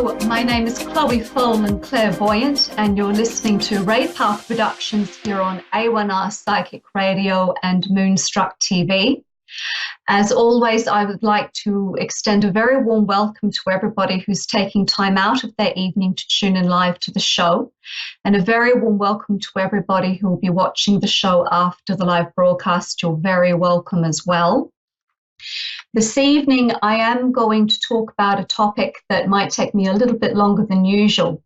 Hello, my name is Chloe Folan, Clairvoyant, and you're listening to Ray Path Productions here on A1R Psychic Radio and Moonstruck TV. As always, I would like to extend a very warm welcome to everybody who's taking time out of their evening to tune in live to the show, and a very warm welcome to everybody who will be watching the show after the live broadcast. You're very welcome as well. This evening, I am going to talk about a topic that might take me a little bit longer than usual.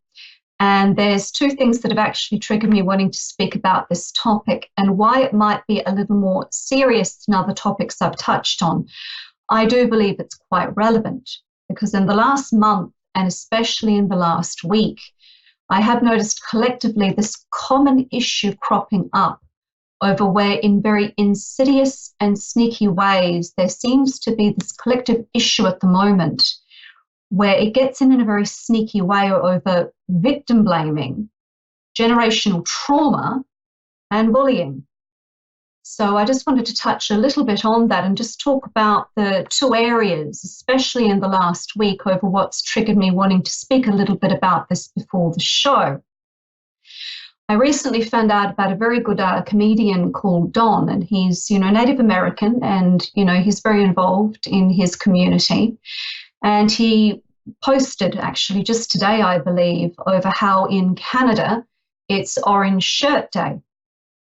And there's two things that have actually triggered me wanting to speak about this topic and why it might be a little more serious than other topics I've touched on. I do believe it's quite relevant because in the last month, and especially in the last week, I have noticed collectively this common issue cropping up over where in very insidious and sneaky ways there seems to be this collective issue at the moment where it gets in a very sneaky way over victim blaming, generational trauma, and bullying. So I just wanted to touch a little bit on that and just talk about the two areas, especially in the last week, over what's triggered me wanting to speak a little bit about this before the show. I recently found out about a very good comedian called Don, and he's, Native American, and, he's very involved in his community. And he posted actually just today, I believe, over how in Canada, it's Orange Shirt Day.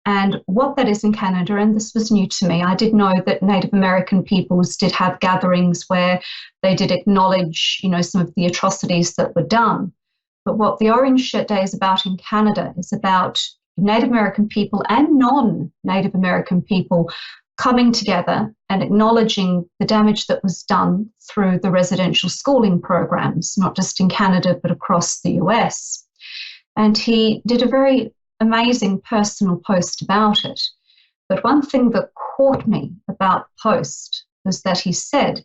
And what that is in Canada, and this was new to me, I did know that Native American peoples did have gatherings where they did acknowledge, some of the atrocities that were done. But what the Orange Shirt Day is about in Canada is about Native American people and non-Native American people coming together and acknowledging the damage that was done through the residential schooling programs, not just in Canada, but across the US. And he did a very amazing personal post about it. But one thing that caught me about the post was that he said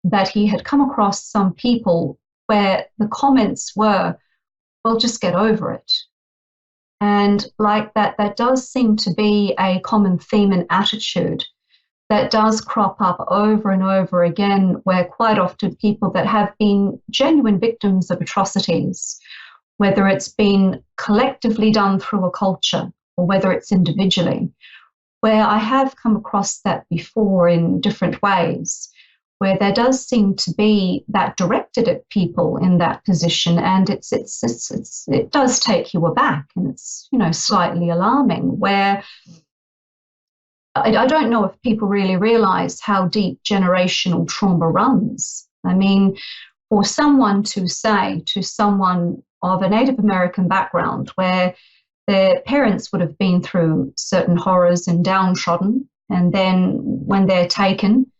that he had come across some people where the comments were, well, just get over it. And like that does seem to be a common theme and attitude that does crop up over and over again, where quite often people that have been genuine victims of atrocities, whether it's been collectively done through a culture or whether it's individually, where I have come across that before in different ways, where there does seem to be that directed at people in that position, and it does take you aback, and it's slightly alarming. Where I don't know if people really realize how deep generational trauma runs. I mean, for someone to say to someone of a Native American background, where their parents would have been through certain horrors and downtrodden, and then when they're taken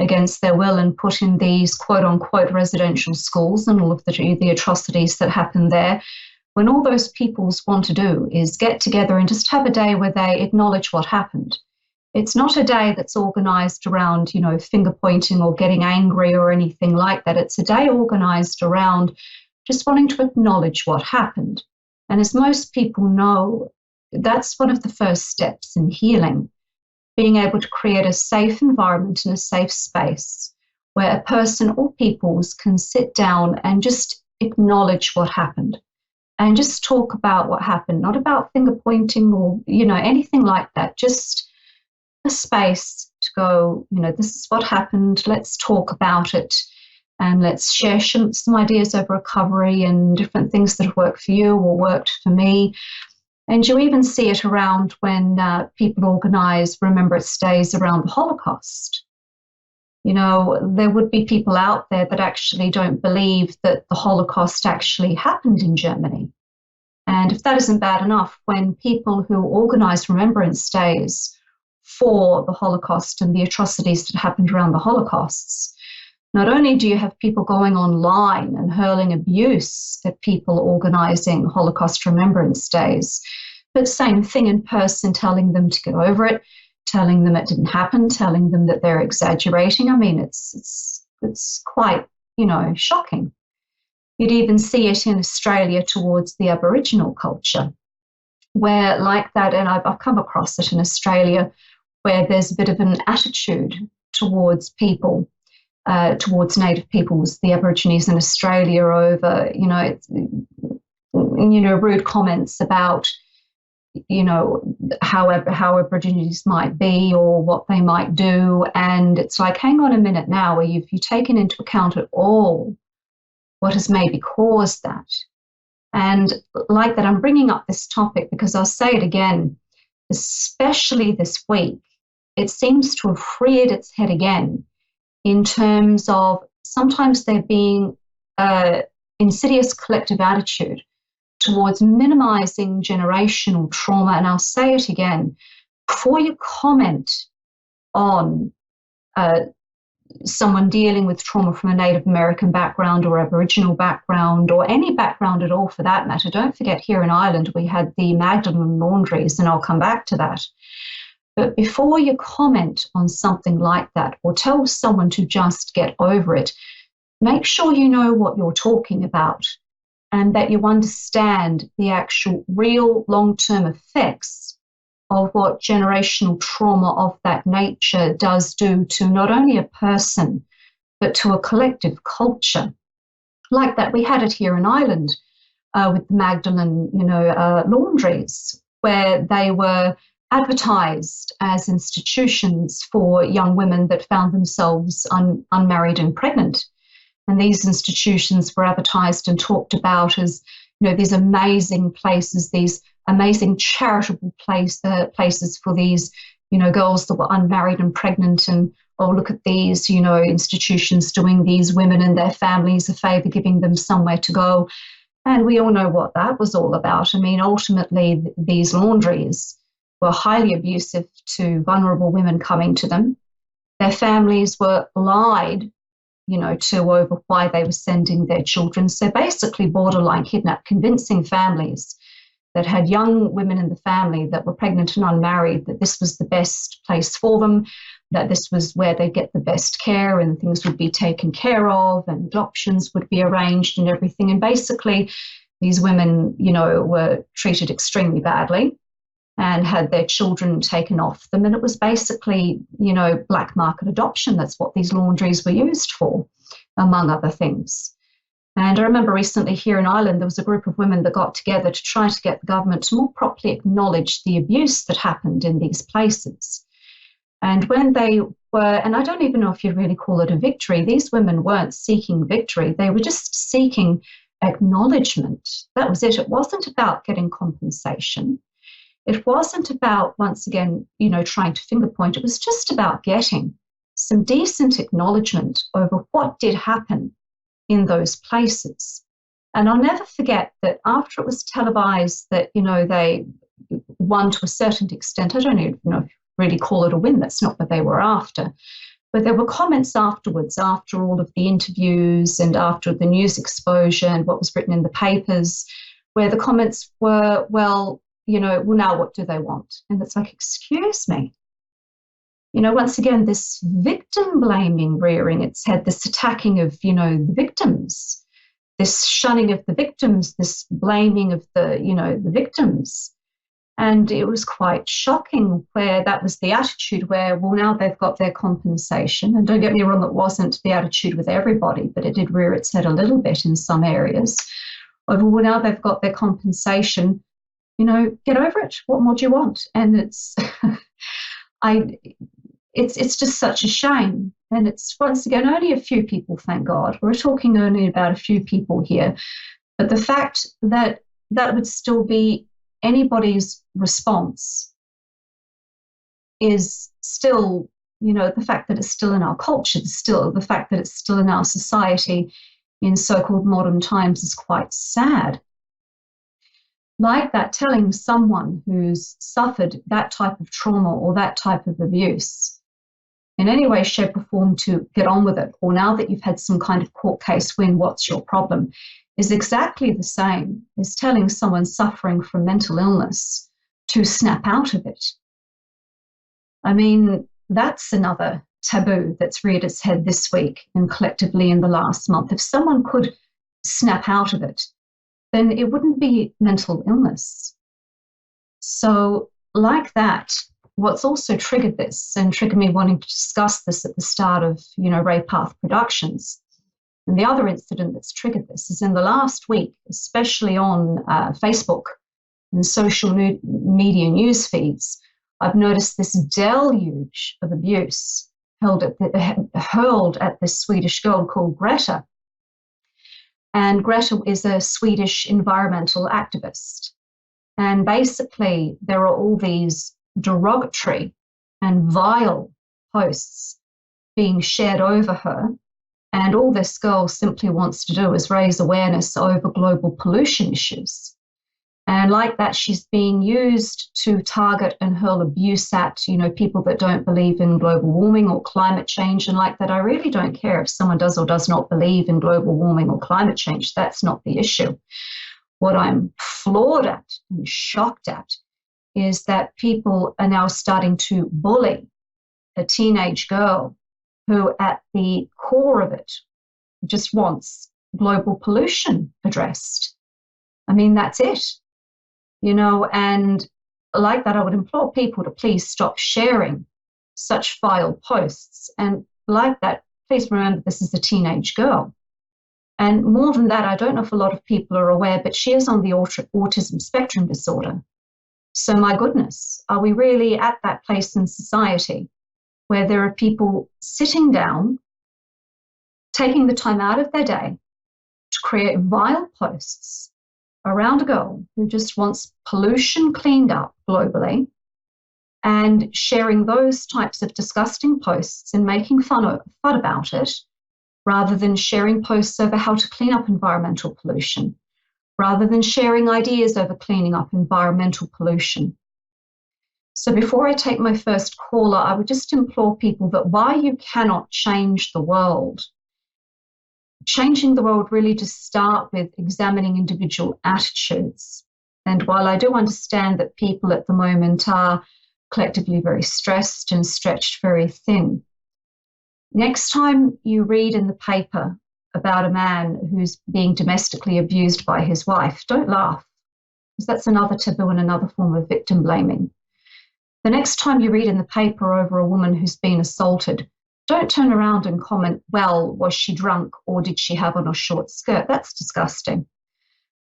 against their will and put in these quote-unquote residential schools and all of the atrocities that happen there, when all those peoples want to do is get together and just have a day where they acknowledge what happened. It's not a day that's organized around, finger pointing or getting angry or anything like that. It's a day organized around just wanting to acknowledge what happened. And as most people know, that's one of the first steps in healing. Being able to create a safe environment and a safe space where a person or peoples can sit down and just acknowledge what happened and just talk about what happened, not about finger pointing or, anything like that, just a space to go, this is what happened, let's talk about it, and let's share some ideas over recovery and different things that have worked for you or worked for me. And you even see it around when people organize Remembrance Days around the Holocaust. There would be people out there that actually don't believe that the Holocaust actually happened in Germany. And if that isn't bad enough, when people who organize Remembrance Days for the Holocaust and the atrocities that happened around the Holocausts, not only do you have people going online and hurling abuse at people organizing Holocaust Remembrance Days, but same thing in person, telling them to get over it, telling them it didn't happen, telling them that they're exaggerating. I mean, it's quite, shocking. You'd even see it in Australia towards the Aboriginal culture, where like that, and I've come across it in Australia, where there's a bit of an attitude towards people towards Native peoples, the Aborigines in Australia, over, rude comments about, how Aborigines might be or what they might do. And it's like, hang on a minute now, where you've taken into account at all what has maybe caused that. And like that, I'm bringing up this topic because I'll say it again, especially this week, it seems to have reared its head again in terms of sometimes there being an insidious collective attitude towards minimizing generational trauma. And I'll say it again, before you comment on someone dealing with trauma from a Native American background or Aboriginal background or any background at all for that matter, don't forget here in Ireland we had the Magdalen laundries, and I'll come back to that. But before you comment on something like that or tell someone to just get over it, make sure you know what you're talking about and that you understand the actual real long-term effects of what generational trauma of that nature does do to not only a person, but to a collective culture. Like that, we had it here in Ireland with the Magdalen, laundries, where they were advertised as institutions for young women that found themselves unmarried and pregnant. And these institutions were advertised and talked about as, these amazing places, these amazing charitable places for these, girls that were unmarried and pregnant. And, oh, look at these, institutions doing these women and their families a favor, giving them somewhere to go. And we all know what that was all about. I mean, ultimately, these laundries were highly abusive to vulnerable women coming to them. Their families were lied, to over why they were sending their children. So basically borderline kidnap, convincing families that had young women in the family that were pregnant and unmarried that this was the best place for them, that this was where they'd get the best care and things would be taken care of and adoptions would be arranged and everything. And basically these women, were treated extremely badly and had their children taken off them. And it was basically, black market adoption. That's what these laundries were used for, among other things. And I remember recently here in Ireland, there was a group of women that got together to try to get the government to more properly acknowledge the abuse that happened in these places. And when they were, and I don't even know if you'd really call it a victory, these women weren't seeking victory. They were just seeking acknowledgement. That was it. It wasn't about getting compensation. It wasn't about, once again, trying to finger point. It was just about getting some decent acknowledgement over what did happen in those places. And I'll never forget that after it was televised that, they won to a certain extent. I don't even know if you really call it a win. That's not what they were after. But there were comments afterwards, after all of the interviews and after the news exposure and what was written in the papers, where the comments were, well, now what do they want? And it's like, excuse me. Once again, this victim blaming rearing its head, this attacking of, the victims, this shunning of the victims, this blaming of the victims. And it was quite shocking where that was the attitude where, well, now they've got their compensation. And don't get me wrong, it wasn't the attitude with everybody, but it did rear its head a little bit in some areas. Well, now they've got their compensation. Get over it. What more do you want? And it's just such a shame. And it's, once again, only a few people, thank God. We're talking only about a few people here. But the fact that that would still be anybody's response is still, the fact that it's still in our culture, still the fact that it's still in our society in so-called modern times is quite sad. Like that, telling someone who's suffered that type of trauma or that type of abuse in any way, shape or form to get on with it, or now that you've had some kind of court case win, what's your problem, is exactly the same as telling someone suffering from mental illness to snap out of it. I mean, that's another taboo that's reared its head this week and collectively in the last month. If someone could snap out of it, then it wouldn't be mental illness. So like that, what's also triggered this and triggered me wanting to discuss this at the start of, Ray Path Productions. And the other incident that's triggered this is in the last week, especially on Facebook and social media news feeds, I've noticed this deluge of abuse hurled at this Swedish girl called Greta. And Greta is a Swedish environmental activist. And basically, there are all these derogatory and vile posts being shared over her. And all this girl simply wants to do is raise awareness over global pollution issues. And like that, she's being used to target and hurl abuse at, people that don't believe in global warming or climate change. And like that, I really don't care if someone does or does not believe in global warming or climate change. That's not the issue. What I'm floored at and shocked at is that people are now starting to bully a teenage girl who at the core of it just wants global pollution addressed. I mean, that's it. And like that, I would implore people to please stop sharing such vile posts. And like that, please remember this is a teenage girl. And more than that, I don't know if a lot of people are aware, but she is on the autism spectrum disorder. So my goodness, are we really at that place in society where there are people sitting down, taking the time out of their day to create vile posts around a girl who just wants pollution cleaned up globally, and sharing those types of disgusting posts and making fun about it, rather than sharing posts over how to clean up environmental pollution, rather than sharing ideas over cleaning up environmental pollution. So before I take my first caller, I would just implore people that while you cannot change the world, changing the world really just start with examining individual attitudes. And while I do understand that people at the moment are collectively very stressed and stretched very thin, next time you read in the paper about a man who's being domestically abused by his wife, don't laugh, because that's another taboo and another form of victim blaming. The next time you read in the paper over a woman who's been assaulted, don't turn around and comment, well, was she drunk or did she have on a short skirt? That's disgusting.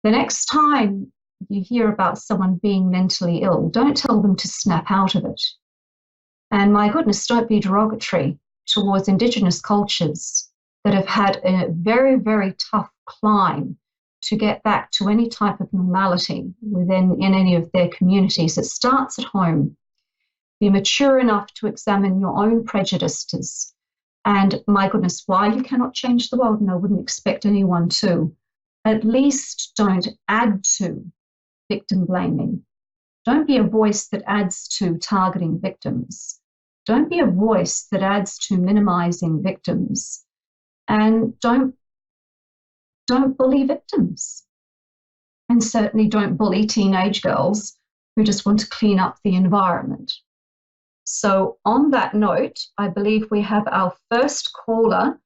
The next time you hear about someone being mentally ill, don't tell them to snap out of it. And my goodness, don't be derogatory towards Indigenous cultures that have had a very, very tough climb to get back to any type of normality in any of their communities. It starts at home. Be mature enough to examine your own prejudices. And my goodness, why you cannot change the world, and I wouldn't expect anyone to. At least don't add to victim blaming. Don't be a voice that adds to targeting victims. Don't be a voice that adds to minimizing victims. And don't bully victims. And certainly don't bully teenage girls who just want to clean up the environment. So on that note, I believe we have our first caller.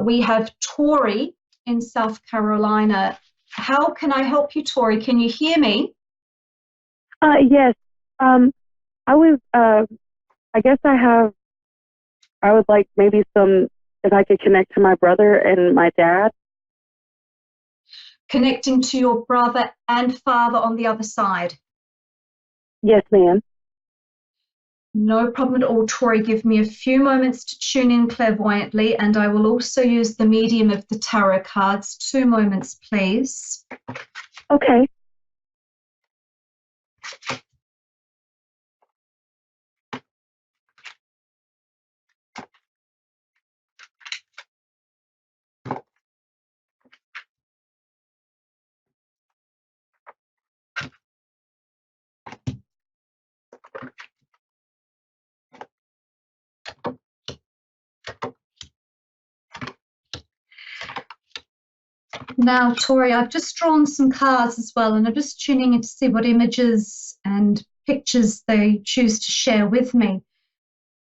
We have Tori in South Carolina. How can I help you, Tori? Can you hear me? Yes. I guess I would like maybe if I could connect to my brother and my dad. Connecting to your brother and father on the other side? Yes, ma'am. No problem at all, Tori. Give me a few moments to tune in clairvoyantly, and I will also use the medium of the tarot cards. 2 moments, please. Okay. Now, Tori, I've just drawn some cards as well, and I'm just tuning in to see what images and pictures they choose to share with me.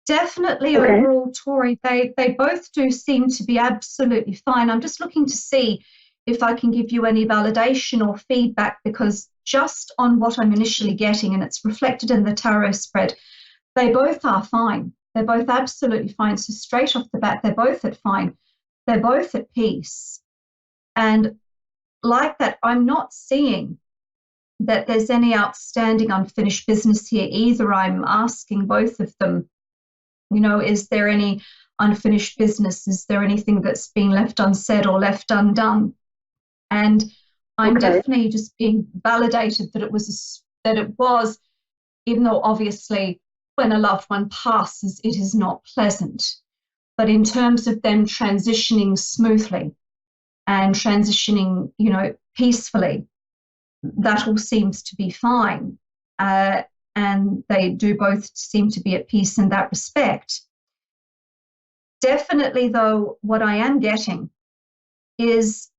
Definitely, okay. Overall, Tori, they both do seem to be absolutely fine. I'm just looking to see if I can give you any validation or feedback, because just on what I'm initially getting, and it's reflected in the tarot spread, They both are fine. They're both absolutely fine. So straight off the bat, they're both at fine. They're both at peace. And like that, I'm not seeing that there's any outstanding unfinished business here either. I'm asking both of them, is there any unfinished business? Is there anything that's been left unsaid or left undone? And I'm definitely just being validated that it was, even though obviously when a loved one passes, it is not pleasant. But in terms of them transitioning smoothly and transitioning, peacefully, that all seems to be fine. And they do both seem to be at peace in that respect. Definitely, though, what I am getting is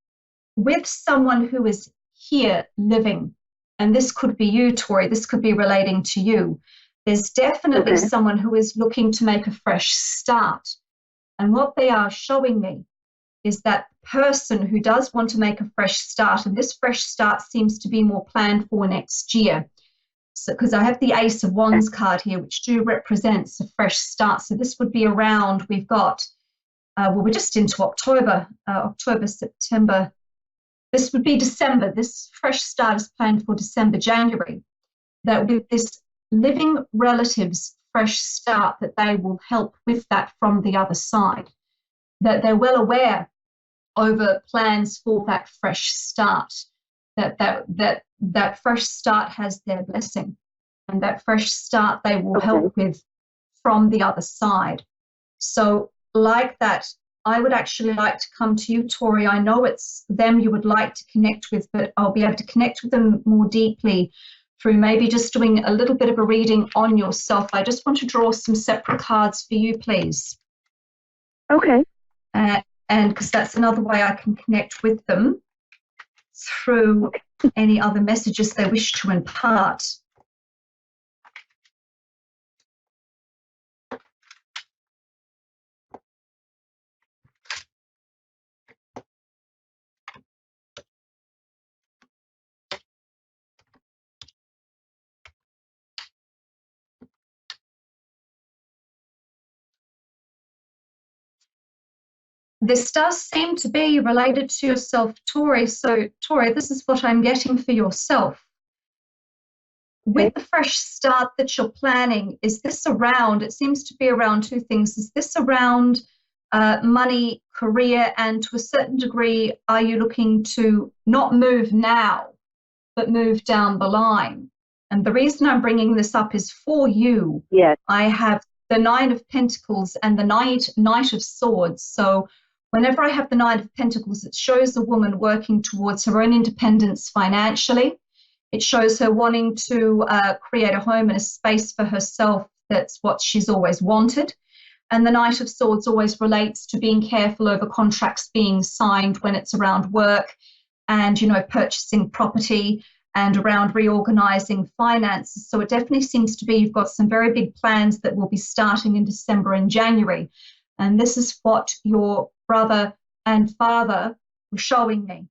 with someone who is here living, and this could be you, Tori, this could be relating to you. There's definitely someone who is looking to make a fresh start. And what they are showing me is that person who does want to make a fresh start, and this fresh start seems to be more planned for next year. So, because I have the Ace of Wands card here, which do represents a fresh start. So this would be around, we've got, we're just into October, September. This would be December. This fresh start is planned for December, January. That with this living relatives fresh start, that they will help with that from the other side. That they're well aware over plans for that fresh start. That fresh start has their blessing, and that fresh start they will help with from the other side. So like that, I would actually like to come to you, Tori. I know it's them you would like to connect with, but I'll be able to connect with them more deeply through maybe just doing a little bit of a reading on yourself. I just want to draw some separate cards for you, please. Okay. And because that's another way I can connect with them through any other messages they wish to impart. This does seem to be related to yourself, Tori. So, Tori, this is what I'm getting for yourself. With the fresh start that you're planning, is this around, it seems to be around two things. Is this around money, career, and to a certain degree, are you looking to not move now, but move down the line? And the reason I'm bringing this up is for you. Yes. I have the Nine of Pentacles and the Knight of Swords. So whenever I have the Nine of Pentacles, it shows a woman working towards her own independence financially. It shows her wanting to create a home and a space for herself. That's what she's always wanted. And the Knight of Swords always relates to being careful over contracts being signed when it's around work and, purchasing property and around reorganizing finances. So it definitely seems to be you've got some very big plans that will be starting in December and January. And this is what your brother and father were showing me,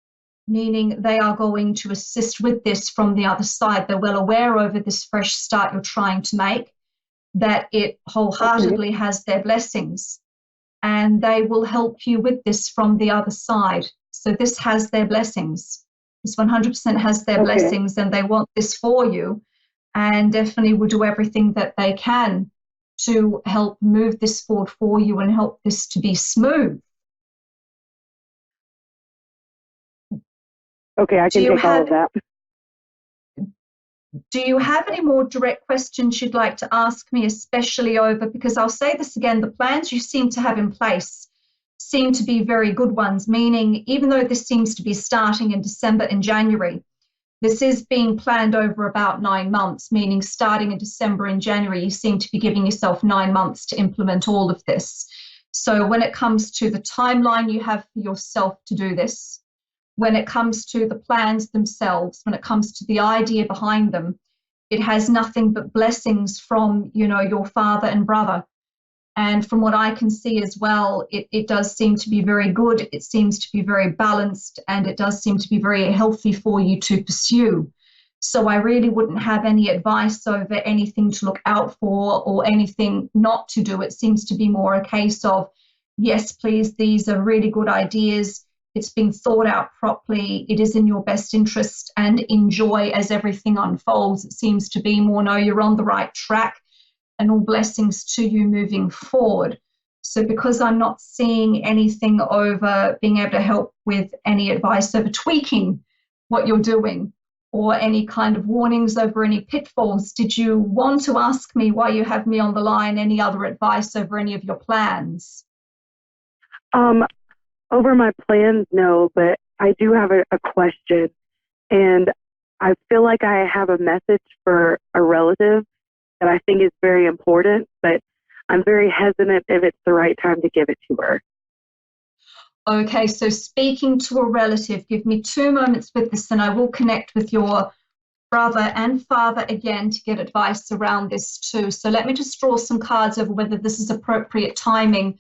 meaning they are going to assist with this from the other side. They're well aware over this fresh start you're trying to make, that it wholeheartedly has their blessings, and they will help you with this from the other side. So this has their blessings. This 100% has their blessings, and they want this for you, and definitely will do everything that they can to help move this forward for you and help this to be smooth. Okay, I can take all of that. Do you have any more direct questions you'd like to ask me, especially over, because I'll say this again, the plans you seem to have in place seem to be very good ones, meaning even though this seems to be starting in December and January, this is being planned over about 9 months, meaning starting in December and January, you seem to be giving yourself 9 months to implement all of this. So when it comes to the timeline you have for yourself to do this, when it comes to the plans themselves, when it comes to the idea behind them, it has nothing but blessings from, your father and brother. And from what I can see as well, it does seem to be very good. It seems to be very balanced, and it does seem to be very healthy for you to pursue. So I really wouldn't have any advice over anything to look out for or anything not to do. It seems to be more a case of, yes, please, these are really good ideas. It's been thought out properly. It is in your best interest, and enjoy as everything unfolds. It seems to be more, no, you're on the right track, and all blessings to you moving forward. So because I'm not seeing anything over being able to help with any advice over tweaking what you're doing, or any kind of warnings over any pitfalls, did you want to ask me, while you have me on the line, any other advice over any of your plans? Over my plans, no, but I do have a question, and I feel like I have a message for a relative that I think is very important, but I'm very hesitant if it's the right time to give it to her. Okay, so speaking to a relative, give me 2 moments with this, and I will connect with your brother and father again to get advice around this too. So let me just draw some cards over whether this is appropriate timing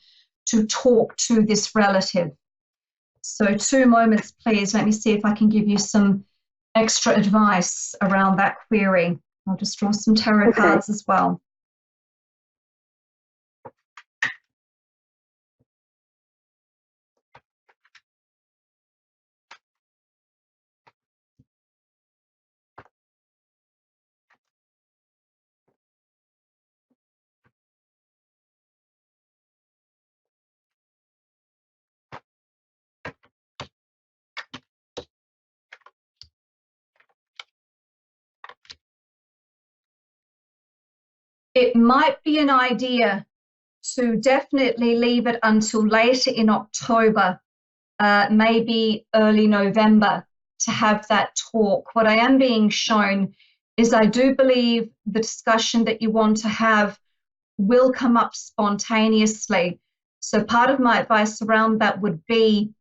to talk to this relative. So 2 moments, please. Let me see if I can give you some extra advice around that query. I'll just draw some tarot cards as well. It might be an idea to definitely leave it until later in October, maybe early November, to have that talk. What I am being shown is I do believe the discussion that you want to have will come up spontaneously. So part of my advice around that would be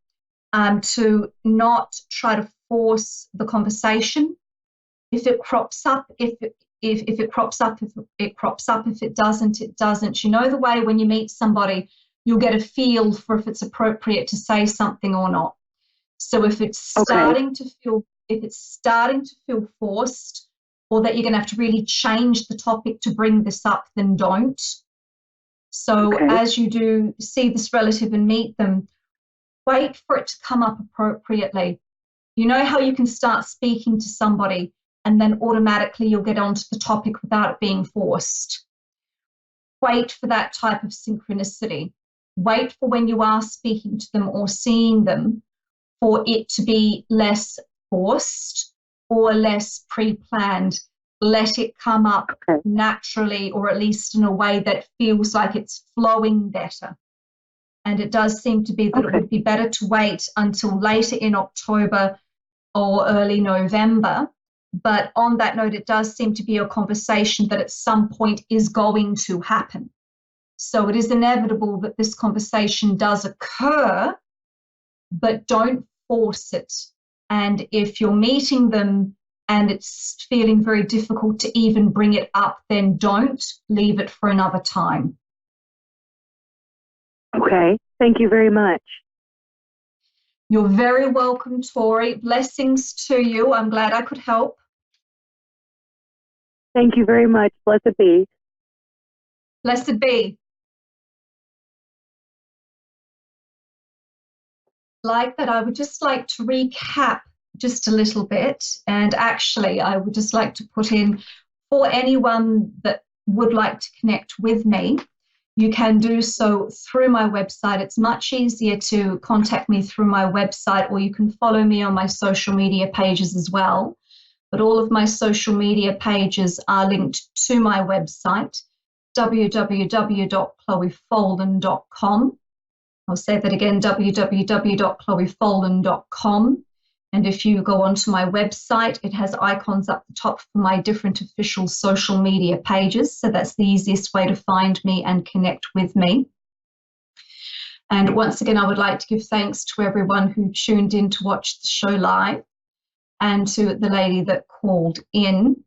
to not try to force the conversation. If it crops up, if it crops up, if it crops up, if it doesn't, it doesn't. You know the way when you meet somebody, you'll get a feel for if it's appropriate to say something or not. So if it's starting to feel forced, or that you're going to have to really change the topic to bring this up, then don't. So as you do see this relative and meet them, wait for it to come up appropriately. You know how you can start speaking to somebody and then automatically you'll get onto the topic without it being forced. Wait for that type of synchronicity. Wait for when you are speaking to them or seeing them for it to be less forced or less pre-planned. Let it come up naturally, or at least in a way that feels like it's flowing better. And it does seem to be that it would be better to wait until later in October or early November. But on that note, it does seem to be a conversation that at some point is going to happen. So it is inevitable that this conversation does occur, but don't force it. And if you're meeting them and it's feeling very difficult to even bring it up, then don't. Leave it for another time. Okay, thank you very much. You're very welcome, Tori. Blessings to you. I'm glad I could help. Thank you very much. Blessed be. Blessed be. Like that, I would just like to recap just a little bit. And actually, I would just like to put in, for anyone that would like to connect with me, you can do so through my website. It's much easier to contact me through my website, or you can follow me on my social media pages as well. But all of my social media pages are linked to my website, www.chloefolan.com. I'll say that again, www.chloefolan.com. And if you go onto my website, it has icons up the top for my different official social media pages. So that's the easiest way to find me and connect with me. And once again, I would like to give thanks to everyone who tuned in to watch the show live, and to the lady that called in.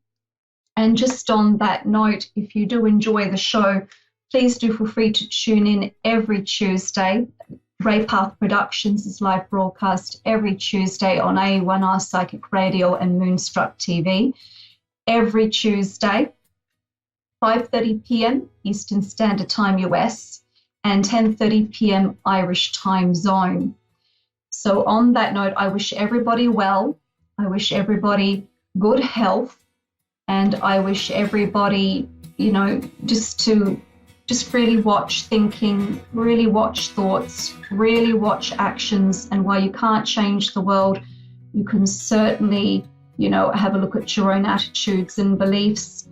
And just on that note, if you do enjoy the show, please do feel free to tune in every Tuesday Ray Path Productions is live broadcast every Tuesday on A1R Psychic Radio and Moonstruck TV. Every Tuesday, 5:30 p.m. Eastern Standard Time US and 10:30 p.m. Irish Time Zone. So on that note, I wish everybody well. I wish everybody good health. And I wish everybody, just really watch thinking, really watch thoughts, really watch actions. And while you can't change the world, you can certainly, have a look at your own attitudes and beliefs.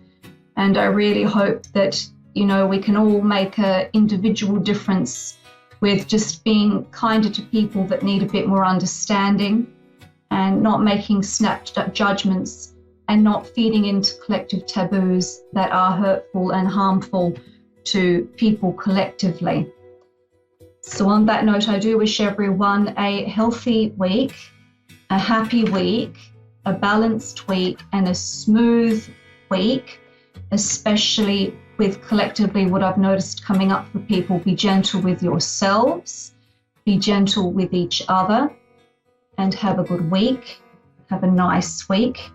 And I really hope that, we can all make an individual difference with just being kinder to people that need a bit more understanding and not making snap judgments and not feeding into collective taboos that are hurtful and harmful to people collectively. So on that note, I do wish everyone a healthy week, a happy week, a balanced week, and a smooth week, especially with collectively what I've noticed coming up for people. Be gentle with yourselves, be gentle with each other, and have a good week. Have a nice week.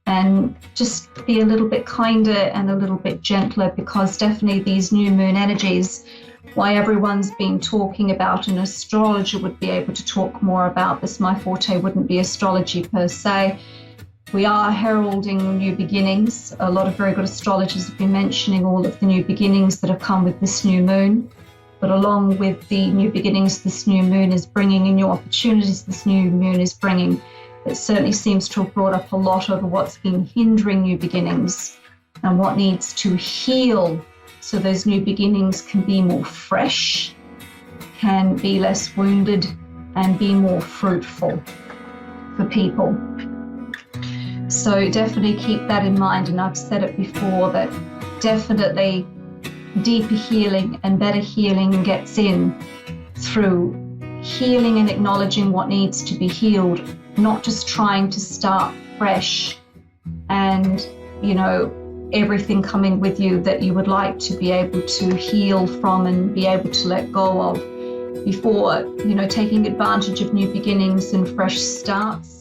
And just be a little bit kinder and a little bit gentler, because definitely these new moon energies, why everyone's been talking about, an astrologer would be able to talk more about this. My forte wouldn't be astrology per se. We are heralding new beginnings. A lot of very good astrologers have been mentioning all of the new beginnings that have come with this new moon. But along with the new beginnings this new moon is bringing, and new opportunities this new moon is bringing, it certainly seems to have brought up a lot of what's been hindering new beginnings and what needs to heal so those new beginnings can be more fresh, can be less wounded, and be more fruitful for people. So definitely keep that in mind. And I've said it before that definitely deeper healing and better healing gets in through healing and acknowledging what needs to be healed, not just trying to start fresh and, everything coming with you that you would like to be able to heal from and be able to let go of before, taking advantage of new beginnings and fresh starts.